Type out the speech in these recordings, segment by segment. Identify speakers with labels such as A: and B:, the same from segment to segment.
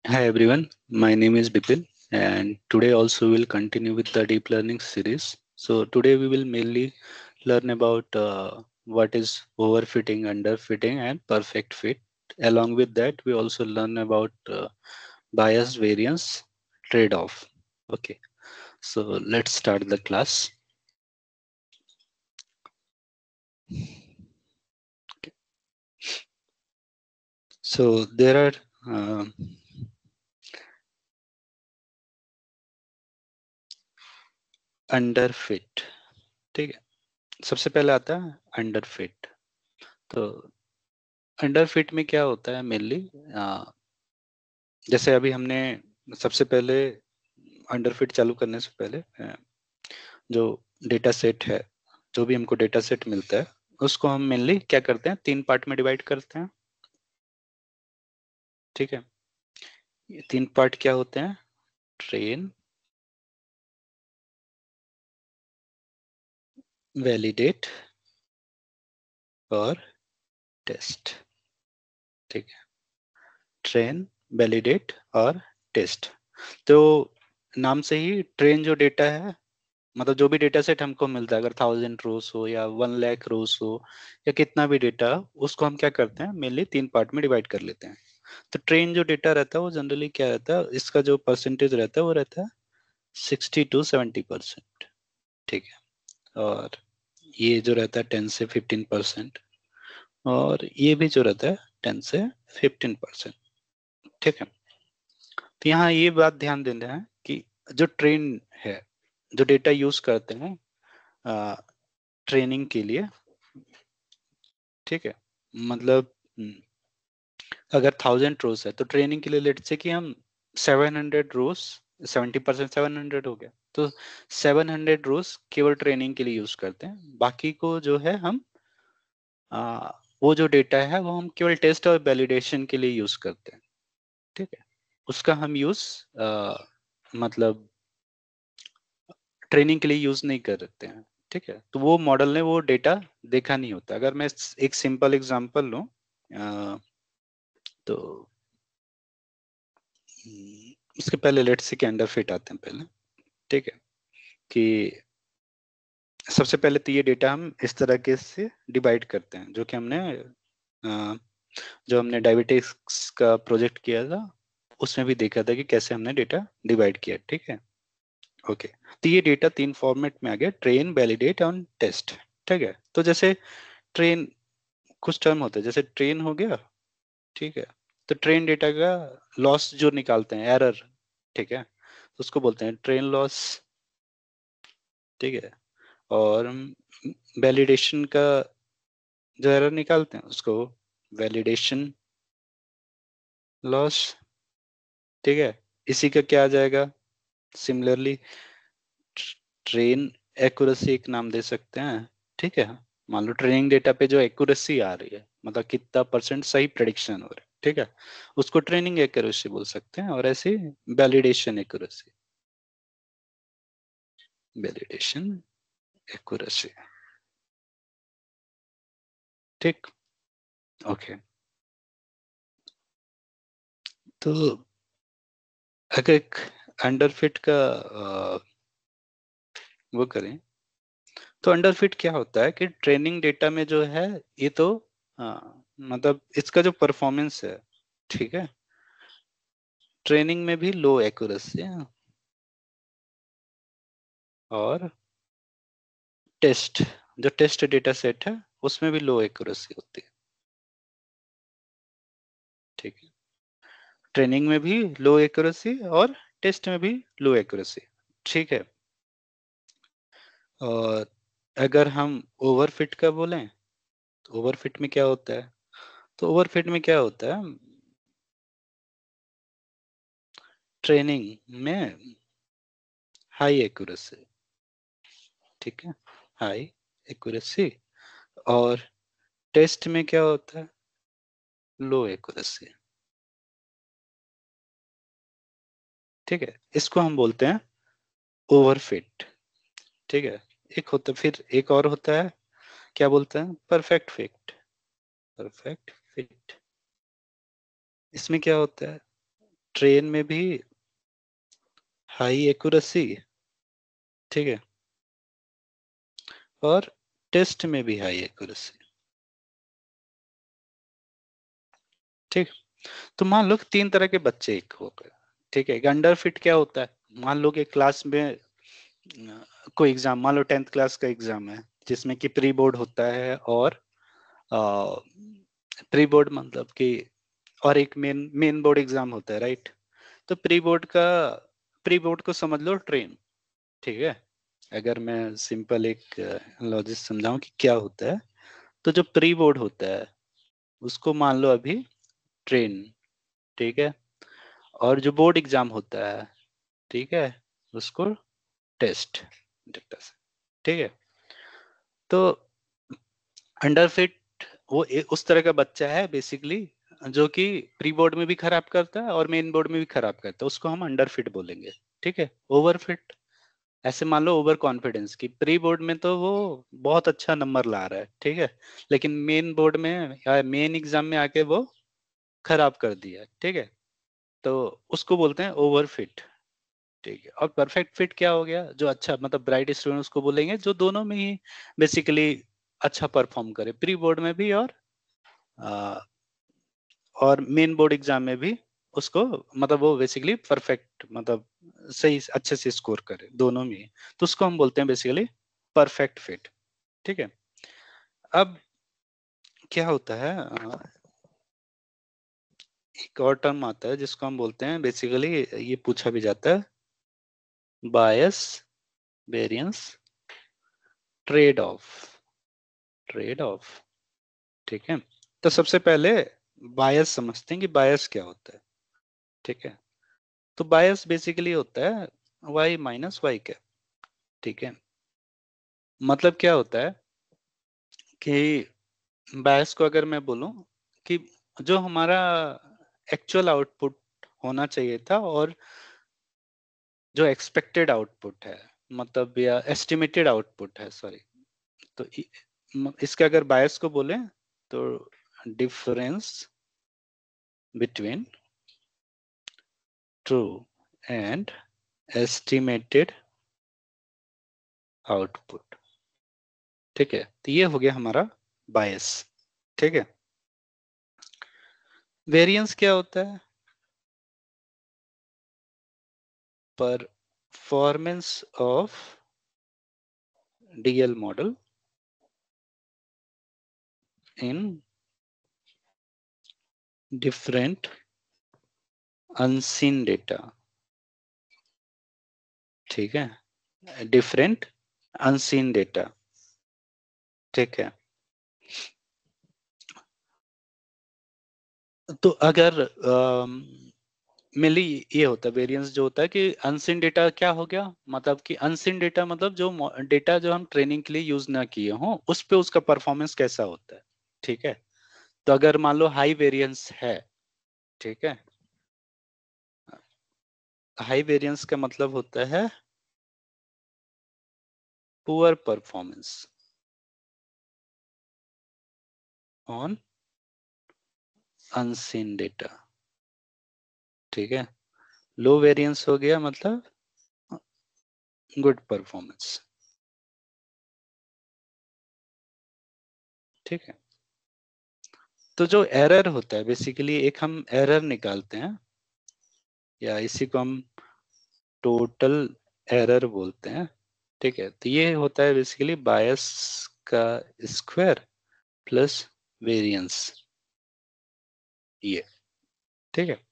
A: Hi everyone, my name is Bipin and today also we'll continue with the deep learning series. So today we will mainly learn about what is overfitting, underfitting and perfect fit. Along with that we also learn about bias variance trade-off. Okay, so let's start the class. Okay. So there are underfit. ठीक है, सबसे पहले आता है underfit. तो underfit में क्या होता है मेनली, जैसे अभी हमने सबसे पहले अंडरफिट चालू करने से पहले जो डेटा सेट है, जो भी हमको डेटा सेट मिलता है उसको हम मेनली क्या करते हैं, 3 पार्ट में डिवाइड करते हैं. ठीक है, ये 3 पार्ट क्या होते हैं? ट्रेन, वैलिडेट और टेस्ट. ठीक है, ट्रेन, वैलिडेट और टेस्ट. तो नाम से ही ट्रेन जो डेटा है, मतलब जो भी डेटा सेट हमको मिलता है, अगर 1000 रोज हो या 1 लाख रोज हो या कितना भी डेटा, उसको हम क्या करते हैं, मेनली 3 पार्ट में डिवाइड कर लेते हैं. तो ट्रेन जो डेटा रहता है वो जनरली क्या रहता है, इसका जो परसेंटेज रहता है वो रहता है 60 to 70%. ठीक है, और ये जो रहता है 10 से 15%, और ये भी जो रहता है 10 से 15%. ठीक है, तो यहाँ ये बात ध्यान देना है कि जो ट्रेन है, जो डेटा यूज करते हैं ट्रेनिंग के लिए, ठीक है, मतलब अगर 1000 रोज है तो ट्रेनिंग के लिए लेट से कि हम 700 रोज, 70% 700 हो गया, तो 700 रोज केवल ट्रेनिंग के लिए यूज करते हैं. बाकी को जो है हम वो जो डेटा है वो हम केवल टेस्ट और वैलिडेशन के लिए यूज करते हैं. ठीक है, उसका हम यूज मतलब ट्रेनिंग के लिए यूज नहीं करते हैं. ठीक है, तो वो मॉडल ने वो डेटा देखा नहीं होता. अगर मैं एक सिंपल एग्जांपल लूं, तो उसके पहले लेट्स से कि अंडर फिट आते हैं पहले. ठीक है, कि सबसे पहले तो ये डेटा हम इस तरह के से डिवाइड करते हैं, जो कि हमने जो हमने डायबिटिक्स का प्रोजेक्ट किया था उसमें भी देखा था कि कैसे हमने डेटा डिवाइड किया. ठीक है, ओके. तो ये डेटा 3 फॉर्मेट में आ गया, ट्रेन, वैलिडेट और टेस्ट. ठीक है, तो जैसे ट्रेन, कुछ टर्म होते हैं जैसे ट्रेन हो गया. ठीक है, तो ट्रेन डेटा का लॉस जो निकालते हैं, एरर, ठीक है, तो उसको बोलते हैं ट्रेन लॉस. ठीक है, और वैलिडेशन का जो एरर निकालते हैं उसको वैलिडेशन लॉस. ठीक है, इसी का क्या आ जाएगा, सिमिलरली ट्रेन एक्यूरेसी एक नाम दे सकते हैं. ठीक है, मान लो ट्रेनिंग डेटा पे जो एक्यूरेसी आ रही है, मतलब कितना परसेंट सही प्रेडिक्शन हो रहा है, ठीक है, उसको ट्रेनिंग एक्यूरेसी बोल सकते हैं. और ऐसे वैलिडेशन एक्यूरेसी, वैलिडेशन एक्यूरेसी. ठीक, ओके. तो अगर एक अंडरफिट का वो करें, तो अंडरफिट क्या होता है कि ट्रेनिंग डेटा में जो है ये तो मतलब इसका जो परफॉर्मेंस है, ठीक है, ट्रेनिंग में भी लो एक्यूरेसी है, और टेस्ट, जो टेस्ट डेटा सेट है उसमें भी लो एक्यूरेसी होती है. ठीक है, ट्रेनिंग में भी लो एक्यूरेसी और टेस्ट में भी लो एक्यूरेसी. ठीक है, और अगर हम ओवरफिट का बोलें, तो ओवरफिट में क्या होता है, तो ओवरफिट में क्या होता है, ट्रेनिंग में हाई एक्यूरेसी. ठीक है, हाई एक्यूरेसी, और टेस्ट में क्या होता है, लो एक्यूरेसी. ठीक है, इसको हम बोलते हैं ओवरफिट. ठीक है, एक होता, फिर एक और होता है, क्या बोलते हैं, परफेक्ट फिट. परफेक्ट फिट, इसमें क्या होता है, ट्रेन में भी हाई एक्यूरेसी, ठीक है, और टेस्ट में भी हाई एक्यूरेसी, ठीक। तो मान लो कि 3 तरह के बच्चे एक हो गए, ठीक है। अंडर फिट क्या होता है, मान लो कि क्लास में कोई एग्जाम, मान लो 10th क्लास का एग्जाम है जिसमें कि प्री बोर्ड होता है और प्री बोर्ड मतलब कि और एक मेन बोर्ड एग्जाम होता है, राइट। तो प्री बोर्ड को समझ लो ट्रेन, ठीक है। अगर मैं सिंपल एक लॉजिक समझाऊं कि क्या होता है, तो जो प्री बोर्ड होता है उसको मान लो अभी ट्रेन, ठीक है, और जो बोर्ड एग्जाम होता है, ठीक है, उसको टेस्ट, ठीक है। तो अंडरफिट वो उस तरह का बच्चा है बेसिकली जो कि प्री बोर्ड में भी खराब करता है और मेन बोर्ड में भी खराब करता है, उसको हम अंडरफिट बोलेंगे, ठीक है। ओवरफिट, ऐसे मान लो ओवर कॉन्फिडेंस की प्री बोर्ड में तो वो बहुत अच्छा नंबर ला रहा है, ठीक है, लेकिन मेन बोर्ड में या मेन एग्जाम में आके वो खराब कर दिया, ठीक है, तो उसको बोलते हैं ओवरफिट, ठीक है। और परफेक्ट फिट क्या हो गया, जो अच्छा मतलब ब्राइट स्टूडेंट उसको बोलेंगे जो दोनों में ही बेसिकली अच्छा परफॉर्म करे, प्री बोर्ड में भी आ, और मेन बोर्ड एग्जाम में भी उसको, मतलब वो बेसिकली परफेक्ट मतलब सही अच्छे से स्कोर करे दोनों में ही, तो उसको हम बोलते हैं बेसिकली परफेक्ट फिट, ठीक है। अब क्या होता है, एक और टर्म आता है जिसको हम बोलते हैं बेसिकली, ये पूछा भी जाता है, bias variance trade off, trade off, ठीक है। तो सबसे पहले बायस समझते हैं कि बायस क्या होता है, ठीक है। तो बायस बेसिकली होता है वाई माइनस वाई कैप, ठीक है। मतलब क्या होता है कि बायस को अगर मैं बोलूं कि जो हमारा एक्चुअल आउटपुट होना चाहिए था और जो एक्सपेक्टेड आउटपुट है, मतलब या एस्टिमेटेड आउटपुट है, सॉरी, तो इसके अगर बायस को बोले तो difference between true and estimated output, ठीक है। तो ये हो गया हमारा बायस, ठीक है। वेरिएंस क्या होता है, performance of DL model in different unseen data, ठीक है, डिफरेंट अनसीन डेटा, ठीक है। तो अगर मेनली ये होता है वेरिएंस जो होता है कि अनसीन डेटा क्या हो गया, मतलब कि अनसीन डेटा मतलब जो डेटा जो हम ट्रेनिंग के लिए यूज ना किए हों उस पे उसका परफॉर्मेंस कैसा होता है, ठीक है। तो अगर मान लो हाई वेरिएंस है, ठीक है, हाई वेरिएंस का मतलब होता है poor performance on unseen data, ठीक है। लो वेरिएंस हो गया मतलब गुड परफॉर्मेंस, ठीक है। तो जो एरर होता है बेसिकली, एक हम एरर निकालते हैं या इसी को हम टोटल एरर बोलते हैं, ठीक है। तो ये होता है बेसिकली बायस का स्क्वायर प्लस वेरिएंस, ये, ठीक है।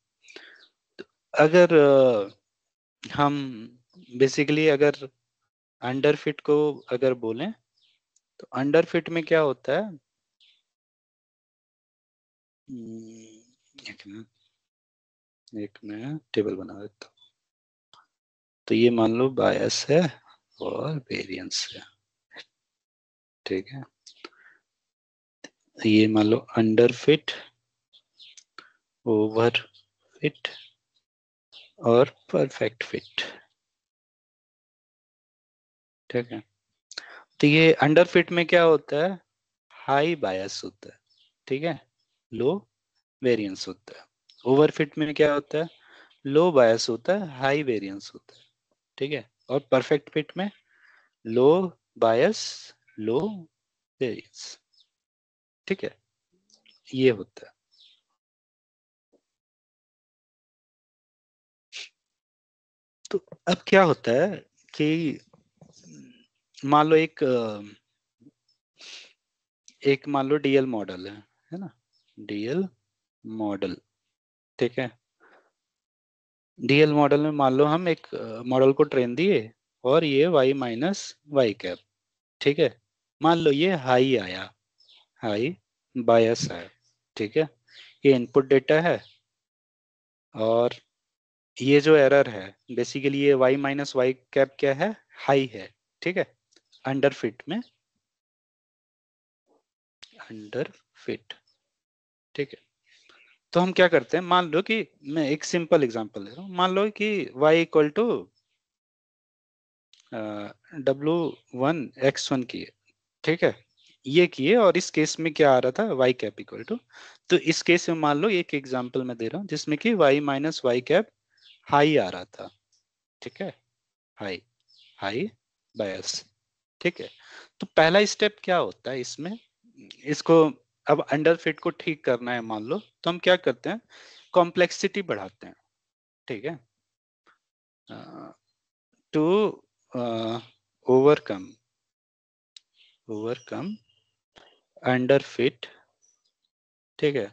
A: अगर हम बेसिकली अगर अंडरफिट को अगर बोलें तो अंडरफिट में क्या होता है, एक मिनट, एक मैं टेबल बना देता हूँ। तो ये मान लो बायस है और वेरिएंस है, ठीक है। ये मान लो अंडरफिट, ओवरफिट और परफेक्ट फिट, ठीक है। तो ये अंडरफिट में क्या होता है, हाई बायस होता है, ठीक है, लो वेरिएंस होता है। ओवरफिट में क्या होता है, लो बायस होता है, हाई वेरिएंस होता है, ठीक है। और परफेक्ट फिट में लो बायस, लो वेरिएंस, ठीक है, ये होता है। तो अब क्या होता है कि मान लो एक मान लो डीएल मॉडल है ना, डीएल मॉडल, ठीक है। डीएल मॉडल में मान लो हम एक मॉडल को ट्रेन दिए और ये वाई माइनस वाई कैप, ठीक है। मान लो ये हाई आया, हाई बायस है, ठीक है। ये इनपुट डेटा है और ये जो एरर है बेसिकली ये वाई माइनस वाई कैप क्या है, हाई है, ठीक है, अंडर फिट में, अंडर फिट, ठीक है। तो हम क्या करते हैं, मान लो कि मैं एक सिंपल एग्जांपल दे रहा हूँ, मान लो कि y equal to W1 x1 की, ठीक है, ये किए और इस केस में क्या आ रहा था, y कैप इक्वल टू, तो इस केस में मान लो एक एग्जांपल मैं दे रहा हूँ जिसमें कि y minus y cap high आ रहा था, ठीक है, हाई, हाई बायस, ठीक है। तो पहला स्टेप क्या होता है इसमें, इसको अब अंडर फिट को ठीक करना है मान लो, तो हम क्या करते हैं, कॉम्प्लेक्सिटी बढ़ाते हैं, ठीक है, to overcome, overcome under fit, ठीक है।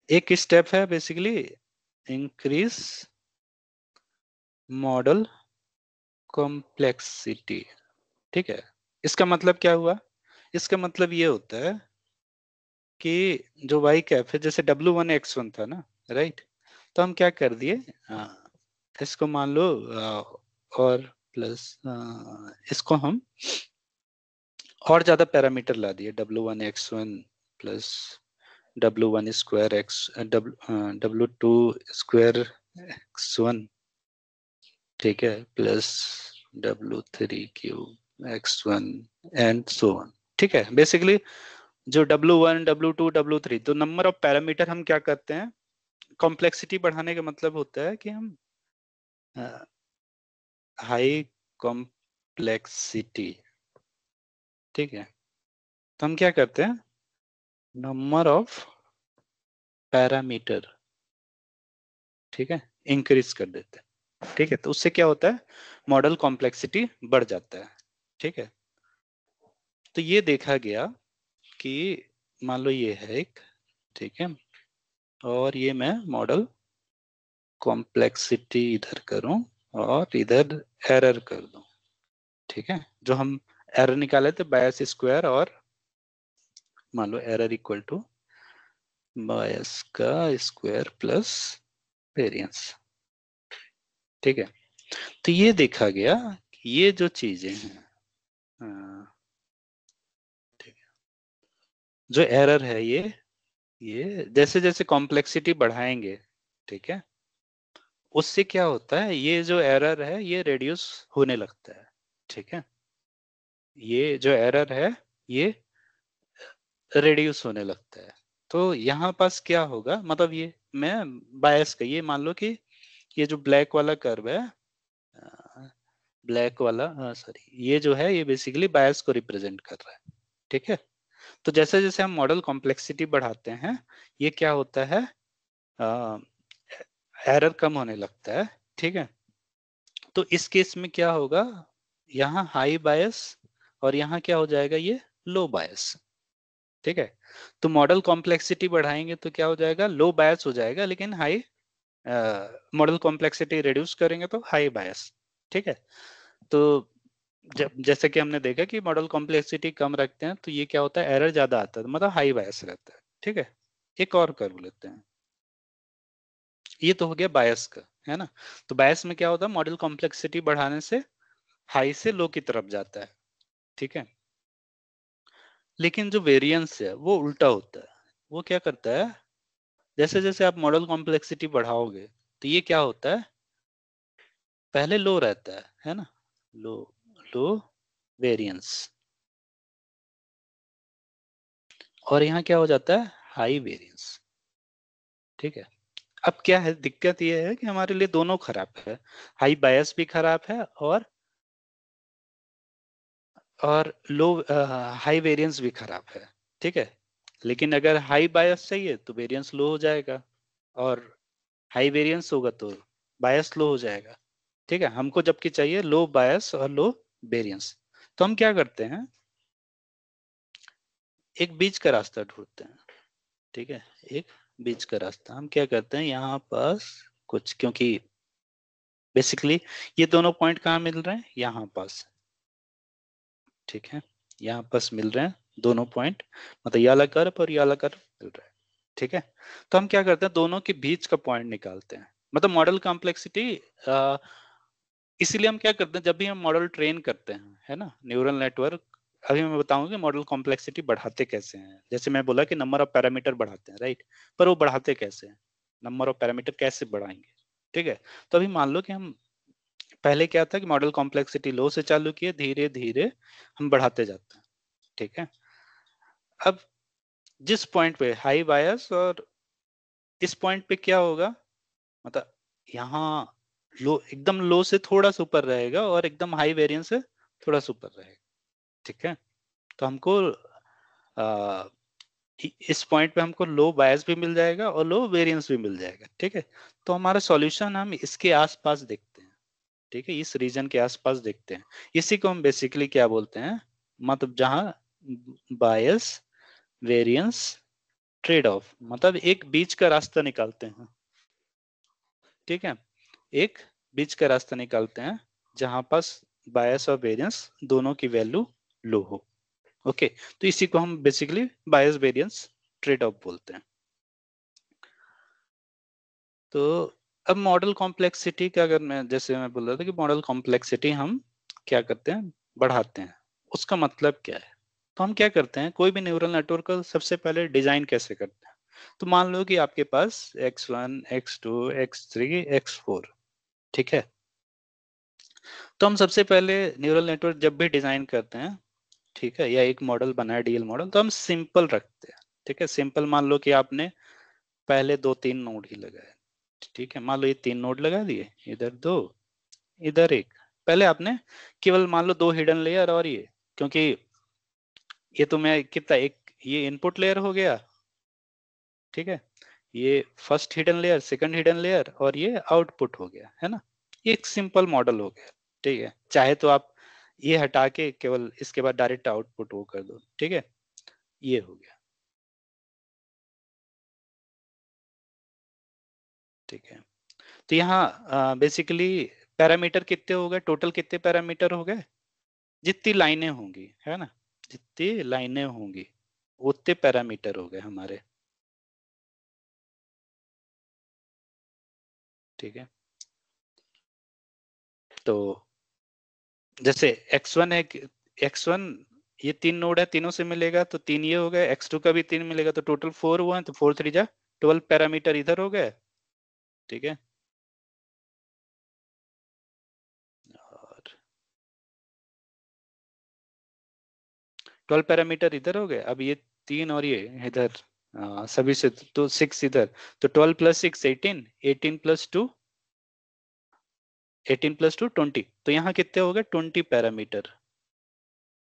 A: एक स्टेप है बेसिकली इंक्रीज मॉडल कॉम्प्लेक्सिटी, ठीक है। इसका मतलब क्या हुआ, इसका मतलब ये होता है कि जो वाई कैप है जैसे W1 x1 था ना, राइट, तो हम क्या कर दिए, इसको मान लो और प्लस इसको हम और ज्यादा पैरामीटर ला दिए, W1 x1 plus W1 square W2 square x1, ठीक है, plus W3 cube x1 and so on, ठीक है। बेसिकली जो W1 W2 W3 तो नंबर ऑफ पैरामीटर हम क्या करते हैं, कॉम्प्लेक्सिटी बढ़ाने का मतलब होता है कि हम हाई कॉम्प्लेक्सिटी, ठीक है, तो हम क्या करते हैं, नंबर ऑफ पैरामीटर, ठीक है, इंक्रीज कर देते हैं, ठीक है। तो उससे क्या होता है, मॉडल कॉम्प्लेक्सिटी बढ़ जाता है, ठीक है। तो ये देखा गया कि मान लो ये है एक, ठीक है, और ये मैं मॉडल कॉम्प्लेक्सिटी इधर करूं और इधर एरर कर दूं, ठीक है, जो हम एरर निकाले थे बायस स्क्वायर, और मान लो एरर इक्वल टू बायस का स्क्वायर प्लस वेरिएंस, ठीक है। तो ये देखा गया कि ये जो चीजें हैं, ठीक है, जो एरर है ये जैसे जैसे कॉम्प्लेक्सिटी बढ़ाएंगे, ठीक है, उससे क्या होता है, ये जो एरर है ये रिड्यूस होने लगता है, ठीक है, ये जो एरर है ये रिड्यूस होने लगता है। तो यहाँ पास क्या होगा, मतलब ये मैं बायस का ये मान लो कि ये जो ब्लैक वाला कर्व है, ब्लैक वाला, सॉरी, ये जो है ये बेसिकली बायस को रिप्रेजेंट कर रहा है, ठीक है। तो जैसे जैसे हम मॉडल कॉम्प्लेक्सिटी बढ़ाते हैं ये क्या होता है, एरर कम होने लगता है, ठीक है। तो इस केस में क्या होगा, यहाँ हाई बायस और यहाँ क्या हो जाएगा, ये लो बायस, ठीक है। तो मॉडल कॉम्प्लेक्सिटी बढ़ाएंगे तो क्या हो जाएगा, लो बायस हो जाएगा, लेकिन हाई, मॉडल कॉम्प्लेक्सिटी रिड्यूस करेंगे तो हाई बायस, ठीक है। तो जब जैसे कि हमने देखा कि मॉडल कॉम्प्लेक्सिटी कम रखते हैं तो ये क्या होता है, एरर ज्यादा आता है, मतलब हाई बायस रहता है, ठीक है। एक और कर्व लेते हैं, ये तो हो गया बायस का, है ना। तो बायस में क्या होता है, मॉडल कॉम्प्लेक्सिटी बढ़ाने से हाई से लो की तरफ जाता है, ठीक है। लेकिन जो वेरिएंस है वो उल्टा होता है, वो क्या करता है, जैसे जैसे आप मॉडल कॉम्प्लेक्सिटी बढ़ाओगे तो ये क्या होता है, पहले लो रहता है ना, लो, लो वेरिएंस, और यहाँ क्या हो जाता है, हाई वेरिएंस, ठीक है। अब क्या है, दिक्कत ये है कि हमारे लिए दोनों खराब है, हाई बायस भी खराब है और लो हाई वेरिएंस भी खराब है। ठीक है, लेकिन अगर हाई बायस चाहिए तो वेरिएंस लो हो जाएगा, और हाई वेरिएंस होगा तो बायस लो हो जाएगा। ठीक है, हमको जबकि चाहिए लो बायस और लो वेरिएंस। तो हम क्या करते हैं, एक बीच का रास्ता ढूंढते हैं। ठीक है, एक बीच का रास्ता हम क्या करते हैं, यहाँ पास कुछ, क्योंकि बेसिकली ये दोनों पॉइंट कहाँ मिल रहे हैं, यहाँ पास। ठीक है, यहाँ पास मिल रहे हैं दोनों पॉइंट, मतलब ये वाला कर्व और ये वाला कर्व मिल रहा है। ठीक है, तो हम क्या करते हैं, दोनों के बीच का पॉइंट निकालते हैं, मतलब मॉडल कॉम्प्लेक्सिटी। इसीलिए हम क्या करते हैं, जब भी हम मॉडल ट्रेन करते हैं, है ना, न्यूरल नेटवर्क, अभी मैं बताऊंगा कि मॉडल कॉम्प्लेक्सिटी बढ़ाते कैसे हैं। जैसे मैं बोला कि नंबर ऑफ पैरामीटर बढ़ाते हैं, राइट, पर वो बढ़ाते कैसे हैं, नंबर ऑफ पैरामीटर कैसे बढ़ाएंगे। ठीक है, तो अभी मान लो कि हम पहले क्या था कि मॉडल कॉम्प्लेक्सिटी लो से चालू किए, धीरे धीरे हम बढ़ाते जाते हैं। ठीक है, अब जिस पॉइंट पे हाई बायस, और इस पॉइंट पे क्या होगा, मतलब यहाँ लो, एकदम लो से थोड़ा सा ऊपर रहेगा और एकदम हाई वेरिएंस से थोड़ा सा ऊपर रहेगा। ठीक है, तो हमको आ, इस पॉइंट पे हमको लो बायस भी मिल जाएगा और लो वेरिएंस भी मिल जाएगा। ठीक है, तो हमारा सॉल्यूशन हम इसके आसपास देखते हैं। ठीक है, इस रीजन के आसपास देखते हैं। इसी को हम बेसिकली क्या बोलते हैं, मतलब जहां बायस वेरिएंस ट्रेड ऑफ, मतलब एक बीच का रास्ता निकालते हैं। ठीक है, एक बीच का रास्ता निकालते हैं जहां पास बायस और वेरिएंस दोनों की वैल्यू लो हो। ओके, तो इसी को हम basically bias variance trade of बोलते हैं। तो अब मॉडल कॉम्प्लेक्सिटी का, अगर मैं जैसे मैं बोल रहा था कि मॉडल कॉम्प्लेक्सिटी हम क्या करते हैं, बढ़ाते हैं, उसका मतलब क्या है। तो हम क्या करते हैं, कोई भी न्यूरल नेटवर्क का सबसे पहले डिजाइन कैसे करते हैं। तो मान लो कि आपके पास x1 x2 x3 x4। ठीक है, तो हम सबसे पहले न्यूरल नेटवर्क जब भी डिजाइन करते हैं, ठीक है, या एक मॉडल बनाए डीएल मॉडल, तो हम सिंपल रखते हैं। ठीक है, सिंपल मान लो कि आपने पहले दो तीन नोड ही लगाए। ठीक है, मान लो ये तीन नोड लगा दिए, इधर दो, इधर एक। पहले आपने केवल मान लो दो हिडन लेयर और ये, क्योंकि ये तो मैं कितना, एक ये इनपुट लेयर हो गया। ठीक है, ये first hidden layer, second hidden layer, और ये आउटपुट हो गया, है ना। ये एक सिंपल मॉडल हो गया। ठीक है, चाहे तो आप ये हटा के केवल इसके बाद डायरेक्ट आउटपुट वो कर दो। ठीक है, ये हो गया। ठीक है, तो यहाँ बेसिकली पैरामीटर कितने हो गए, टोटल कितने पैरामीटर हो गए, जितनी लाइनें होंगी, है ना, जितनी लाइनें होंगी उतने पैरामीटर हो गए हमारे। ठीक है, तो जैसे x1 है, x1 ये तीन नोड है, तीनों से मिलेगा तो तीन ये हो गए, x2 का भी तीन मिलेगा तो टोटल फोर हुआ, तो फोर थ्री जा 12 पैरामीटर इधर हो गए। ठीक है, और 12 पैरामीटर इधर हो गए। अब ये तीन और ये इधर, सभी से तो सिक्स इधर, तो 12 plus six 18, 18 plus two 18 plus two 20, तो यहाँ कितने हो गए, 20 पैरामीटर,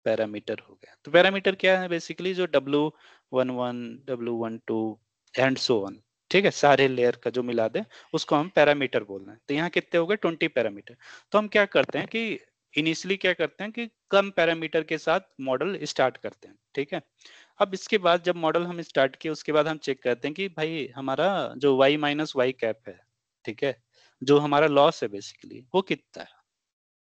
A: पैरामीटर हो गया। तो पैरामीटर क्या है, बेसिकली जो W11 W12 and so on. ठीक है, सारे लेयर का जो मिला दे उसको हम पैरामीटर बोल रहे हैं। तो यहाँ कितने हो गए, 20 पैरामीटर। तो हम क्या करते हैं कि इनिशियली क्या करते हैं कि कम पैरामीटर के साथ मॉडल स्टार्ट करते हैं। ठीक है, अब इसके बाद जब मॉडल हम स्टार्ट किए, उसके बाद हम चेक करते हैं कि भाई हमारा जो y माइनस वाई कैप है, ठीक है, जो हमारा लॉस है बेसिकली, वो कितना है।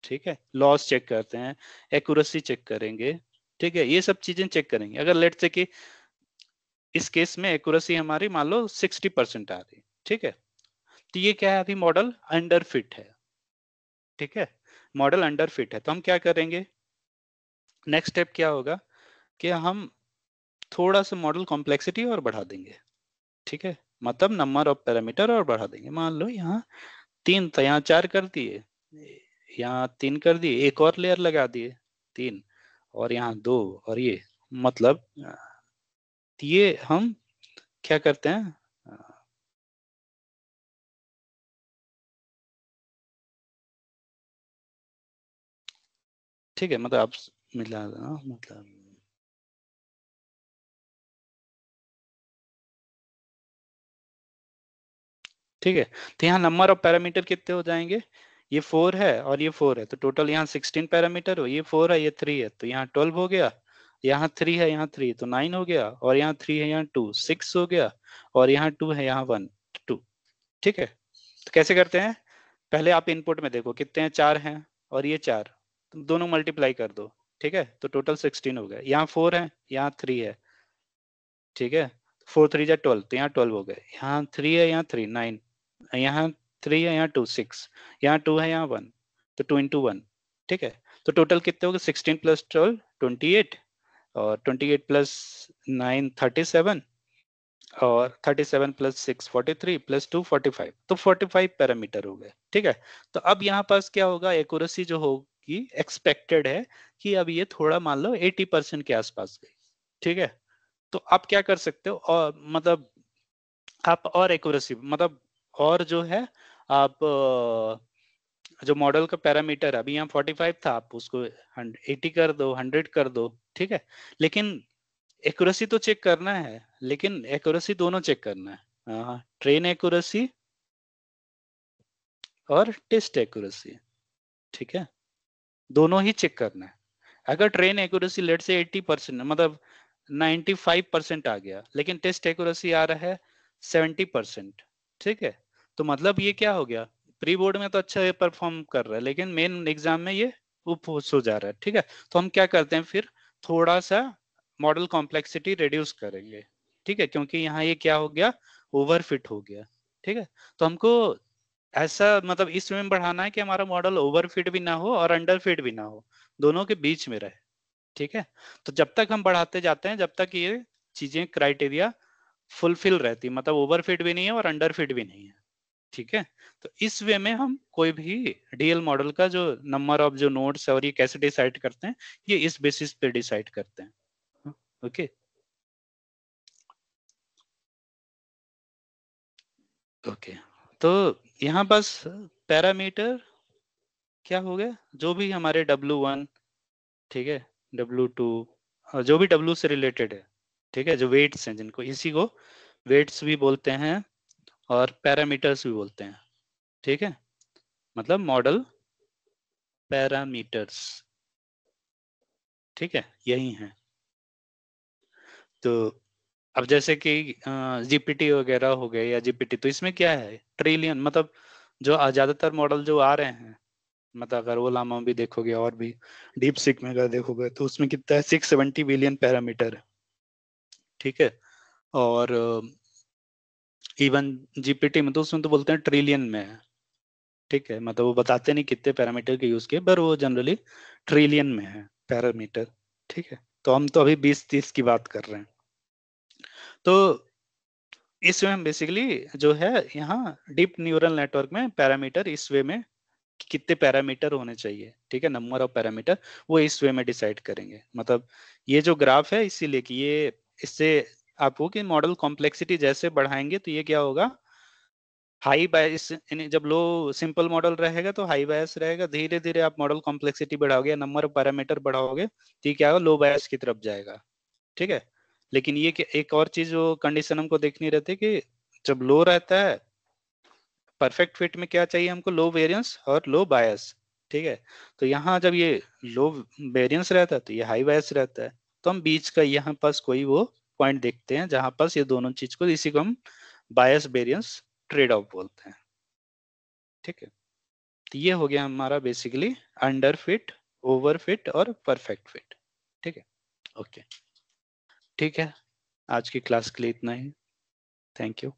A: ठीक है, लॉस चेक करते हैं, एक्यूरेसी चेक करेंगे। ठीक है, ये सब चीजें चेक करेंगे। अगर लेट से कि इस केस में एक्यूरेसी हमारी मान लो 60% आ रही, ठीक है, तो ये क्या है, अभी मॉडल अंडर फिट है। ठीक है, मॉडल अंडर फिट है, तो हम क्या करेंगे, नेक्स्ट स्टेप क्या होगा कि हम थोड़ा सा मॉडल कॉम्प्लेक्सिटी और बढ़ा देंगे। ठीक है, मतलब नंबर ऑफ पैरामीटर और बढ़ा देंगे। मान लो यहाँ तीन था, यहाँ चार कर दिए, यहाँ तीन कर दिए, एक और लेयर लगा दिए, तीन, और यहाँ दो, और ये, मतलब ये हम क्या करते हैं, ठीक है, मतलब आप मिला देना, मतलब ठीक है। तो यहाँ नंबर ऑफ पैरामीटर कितने हो जाएंगे, ये 4 है और ये 4 है, तो टोटल यहाँ 16 पैरामीटर हो, ये 4 है ये 3 है, तो यहाँ 12 हो गया, यहाँ 3 है यहाँ 3 तो 9 हो गया, और यहाँ 3 है यहाँ 2 6 हो गया, और यहाँ 2 है यहाँ 1 2। ठीक है, तो कैसे करते हैं, पहले आप इनपुट में देखो कितने हैं, 4 हैं और ये 4, तो दोनों मल्टीप्लाई कर दो। ठीक है, तो टोटल 16 हो गया, यहाँ 4 है यहाँ 3 है। ठीक है, 4 3 जा 12, तो यहाँ 12 हो गए, यहाँ 3 है यहाँ 3 9, यहाँ 3 है यहाँ 2 6, यहाँ 2 है यहाँ 1, तो 2 into 1। ठीक है, तो टोटल कितने हो गए, 16 प्लस 12 28, और 28 प्लस 9 37, और 37 प्लस 6 43 प्लस 2 45, तो 45 पैरामीटर हो गए। ठीक है, तो अब यहाँ पास क्या होगा, एक्यूरेसी जो होगी एक्सपेक्टेड है कि अब ये थोड़ा मान लो 80% के आसपास गई। ठीक है, तो आप क्या कर सकते हो, और मतलब आप और एक्यूरेसी मतलब और जो है आप जो मॉडल का पैरामीटर अभी यहाँ 45 था, आप उसको 80 कर दो, 100 कर दो। ठीक है, लेकिन एक्यूरेसी तो चेक करना है, लेकिन एक्यूरेसी दोनों चेक करना है, ट्रेन एक्यूरेसी और टेस्ट एक्यूरेसी। ठीक है, दोनों ही चेक करना है। अगर ट्रेन एक्यूरेसी लेट से 80% मतलब 95% आ गया, लेकिन टेस्ट एक्यूरेसी आ रहा है 70%। ठीक है, तो मतलब ये क्या हो गया, प्री बोर्ड में तो अच्छा परफॉर्म कर रहा है, लेकिन मेन एग्जाम में ये उपहोस हो जा रहा है। ठीक है, तो हम क्या करते हैं फिर, थोड़ा सा मॉडल कॉम्प्लेक्सिटी रिड्यूस करेंगे। ठीक है, क्योंकि यहाँ ये क्या हो गया, ओवरफिट हो गया। ठीक है, तो हमको ऐसा मतलब इस वे में बढ़ाना है कि हमारा मॉडल ओवरफिट भी ना हो और अंडरफिट भी ना हो, दोनों के बीच में रहे। ठीक है, तो जब तक हम बढ़ाते जाते हैं, जब तक ये चीजें क्राइटेरिया फुलफिल रहती, मतलब ओवरफिट भी नहीं है और अंडरफिट भी नहीं है। ठीक है, तो इस वे में हम कोई भी डीएल मॉडल का जो नंबर ऑफ जो नोड्स है और ये कैसे डिसाइड करते हैं, ये इस बेसिस पे डिसाइड करते हैं। ओके, ओके, तो यहाँ बस पैरामीटर क्या हो गया, जो भी हमारे W1, ठीक है, W2, और जो भी W से रिलेटेड है। ठीक है, जो वेट्स हैं जिनको, इसी को वेट्स भी बोलते हैं और पैरामीटर्स भी बोलते हैं। ठीक है, मतलब मॉडल पैरामीटर्स। ठीक है, यही है। तो अब जैसे कि जीपीटी वगैरह हो गए या जीपीटी, तो इसमें क्या है, ट्रिलियन मतलब जो ज्यादातर मॉडल जो आ रहे हैं, मतलब अगर वो लामा भी देखोगे और भी डीप सीक में अगर देखोगे, तो उसमें कितना है, 670 बिलियन पैरामीटर है। ठीक है, और इवन जीपीटी में तो उसमें तो बोलते हैं ट्रिलियन में है। ठीक है, मतलब वो बताते नहीं कितने पैरामीटर के यूज किए, पर वो जनरली ट्रिलियन में है पैरामीटर। ठीक है, तो हम तो अभी 20-30 की बात कर रहे हैं। तो इस वे में बेसिकली जो है, यहाँ डीप न्यूरल नेटवर्क में पैरामीटर इस वे में कि कितने पैरामीटर होने चाहिए, ठीक है, नंबर ऑफ पैरामीटर, वो इस वे में डिसाइड करेंगे। मतलब ये जो ग्राफ है, इसीलिए कि ये इससे आपको कि मॉडल कॉम्प्लेक्सिटी जैसे बढ़ाएंगे तो ये क्या होगा, हाई बायस, जब लो सिंपल मॉडल रहेगा तो हाई बायस रहेगा, धीरे धीरे आप मॉडल कॉम्प्लेक्सिटी बढ़ाओगे, नंबर ऑफ पैरामीटर बढ़ाओगे, तो ये क्या होगा, लो बायस की तरफ जाएगा। ठीक है, लेकिन ये एक और चीज जो कंडीशन हमको देखनी रहती है कि जब लो रहता है, परफेक्ट फिट में क्या चाहिए हमको, लो वेरिएंस और लो बायस। ठीक है, तो यहाँ जब ये लो वेरिएंस रहता है तो ये हाई बायस रहता है, तो हम बीच का यहाँ पास कोई वो पॉइंट देखते हैं जहां पास ये दोनों चीज को, इसी को हम बायस वेरिएंस ट्रेड ऑफ बोलते हैं। ठीक है, तो ये हो गया हमारा basically under fit, over fit और परफेक्ट फिट। ठीक है, ओके, ठीक है, आज की क्लास के लिए इतना ही। Thank you.